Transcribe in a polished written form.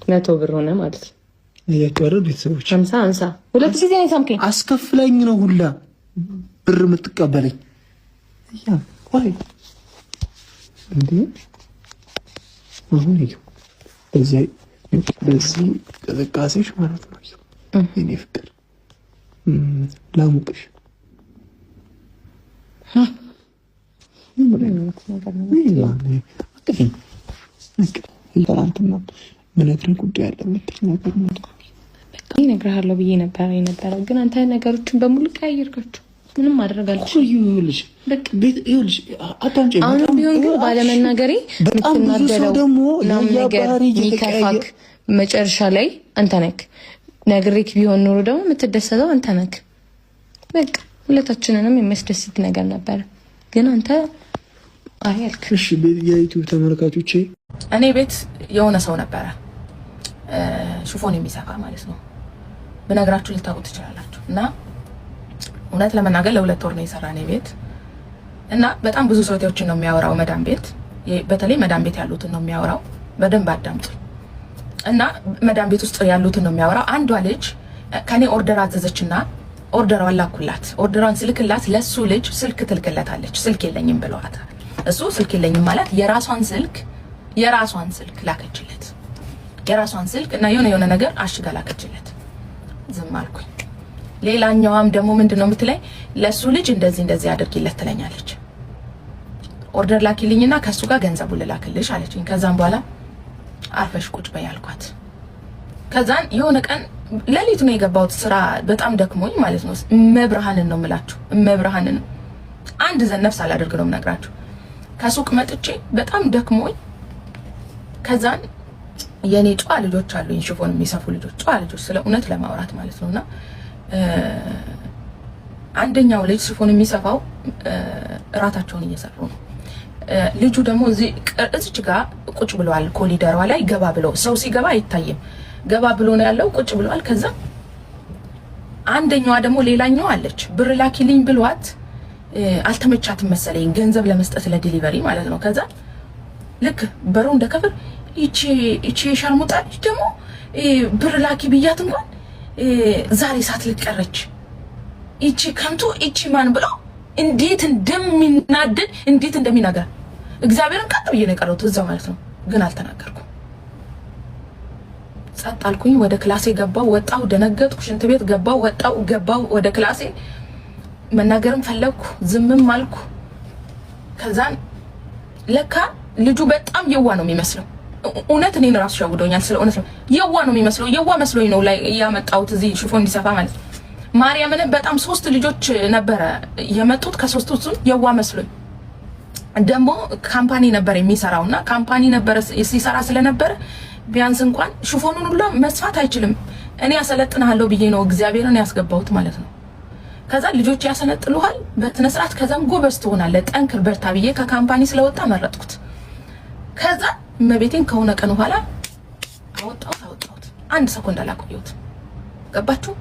100 ብር ሆነ ማለት ነው። ያያቸው ቤተሰቦች 50 ሁለት ጊዜ ነው ሳምከኝ። አስከፍለኝ ነው ሁላ ብር የምትቀበለኝ ያ ወይ እንዴ? አሁን ይኸው በዚህ ቅዝቃዜሽ ማለት ነው የኔ ፍቅር ላሙቅሽ ምነግርህ ጉዳይ አለ የምትል ነገር ነው። እነግርሃለሁ ብዬ የነበረው ግን አንተ ነገሮችን በሙሉ ቀያየርካቸው። ምንም አደረጋለሁ። ይኸውልሽ በቃ ይኸውልሽ አታንጨ አሁን ቢሆን ግን ባለመናገሬ የምትናደደው ነገር የሚከፋክ መጨረሻ ላይ አንተ ነህ። ነግሬክ ቢሆን ኖሮ ደግሞ የምትደሰተው አንተ ነህ። በቃ ሁለታችንንም የሚያስደስት ነገር ነበር። ግን አንተ አይ አልክሽ። የዩቲዩብ ተመልካቾቼ እኔ ቤት የሆነ ሰው ነበረ ሽፎን የሚሰፋ ማለት ነው። በነገራችሁ ልታውቁት ትችላላችሁ። እና እውነት ለመናገር ለ2 ወር ነው የሰራ እኔ ቤት እና በጣም ብዙ ሰዎችን ነው የሚያወራው። መዳም ቤት በተለይ መዳም ቤት ያሉትን ነው የሚያወራው። በደንብ አዳምጡ። እና መዳም ቤት ውስጥ ያሉትን ነው የሚያወራው። አንዷ ልጅ ከኔ ኦርደር አዘዘችና ኦርደሯን ላኩላት። ኦርደሯን ስልክላት ለሱ ልጅ ስልክ ትልክለታለች። ስልክ የለኝም ብለዋታል። እሱ ስልክ የለኝም ማለት የራሷን ስልክ ላከችለት። የራሷን ስልክ እና የሆነ ነገር አሽጋ ላከችለት። ዝም አልኩኝ። ሌላኛዋም ደግሞ ምንድነው የምትለኝ? ለሱ ልጅ እንደዚህ አድርጊለት ትለኛለች። ኦርደር ላኪልኝና ከሱ ጋር ገንዘቡን ልላክልሽ አለችኝ። ከዛም በኋላ አርፈሽ ቁጭ በይ አልኳት። ከዛን የሆነ ቀን ሌሊት ነው የገባሁት ስራ በጣም ደክሞኝ ማለት ነው። መብርሃንን ነው የምላችሁ፣ መብርሃንን አንድ ዘነፍስ አላደርግ ነው የምነግራችሁ። ከሱቅ መጥቼ በጣም ደክሞኝ ከዛን የኔ ጨዋ ልጆች አሉኝ፣ ሽፎን የሚሰፉ ልጆች፣ ጨዋ ልጆች ስለ እውነት ለማውራት ማለት ነውና አንደኛው ልጅ ሽፎን የሚሰፋው እራታቸውን እየሰሩ ነው። ልጁ ደግሞ እዚች ጋር ቁጭ ብለዋል። ኮሊደሯ ላይ ገባ ብለው ሰው ሲገባ አይታይም። ገባ ብሎ ነው ያለው፣ ቁጭ ብለዋል። ከዛ አንደኛዋ ደግሞ ሌላኛዋ አለች። ብር ላኪልኝ ብሏት አልተመቻትም መሰለኝ ገንዘብ ለመስጠት ለዲሊቨሪ ማለት ነው። ከዛ ልክ በሩ እንደከፍል እቺ ሻርሙጣ ደግሞ ብር ላኪ ብያት እንኳን ዛሬ ሳትልቀረች እቺ ከንቱ እቺ ማን ብለው እንዴት እንደሚናደድ እንዴት እንደሚናገር እግዚአብሔርን ቀጥ ብዬ ነው የቀረሁት እዛው ማለት ነው። ግን አልተናገርኩም። ጸጥ አልኩኝ። ወደ ክላሴ ገባው ወጣው፣ ደነገጥኩ። ሽንት ቤት ገባው ወደ ክላሴ። መናገርም ፈለኩ፣ ዝምም አልኩ። ከዛን ለካ ልጁ በጣም የዋ ነው የሚመስለው። እውነት እኔን ራሱ ሸውዶኛል። ስለ እውነት ነው የዋ ነው የሚመስለው። የዋ መስሎኝ ነው ላይ ያመጣሁት እዚህ ሽፎን እንዲሰፋ ማለት ነው። ማርያምን በጣም 3 ልጆች ነበረ የመጡት። ከ3ቱ የዋ መስሎኝ ደግሞ ካምፓኒ ነበር የሚሰራውና ካምፓኒ ነበር ሲሰራ ስለነበረ ቢያንስ እንኳን ሽፎኑን ሁሉ መስፋት አይችልም። እኔ ያሰለጥናለሁ ብዬ ነው እግዚአብሔርን ያስገባሁት ማለት ነው። ከዛ ልጆች ያሰነጥሉሃል በትነ ስርዓት፣ ከዛም ጎበዝ ትሆናለህ፣ ጠንክር፣ በርታ ብዬ ከካምፓኒ ስለወጣ መረጥኩት። ከዛ መቤቴን ከሆነ ቀን በኋላ አወጣሁት። 1 ሰኮንድ አላቆየሁት። ገባችሁ?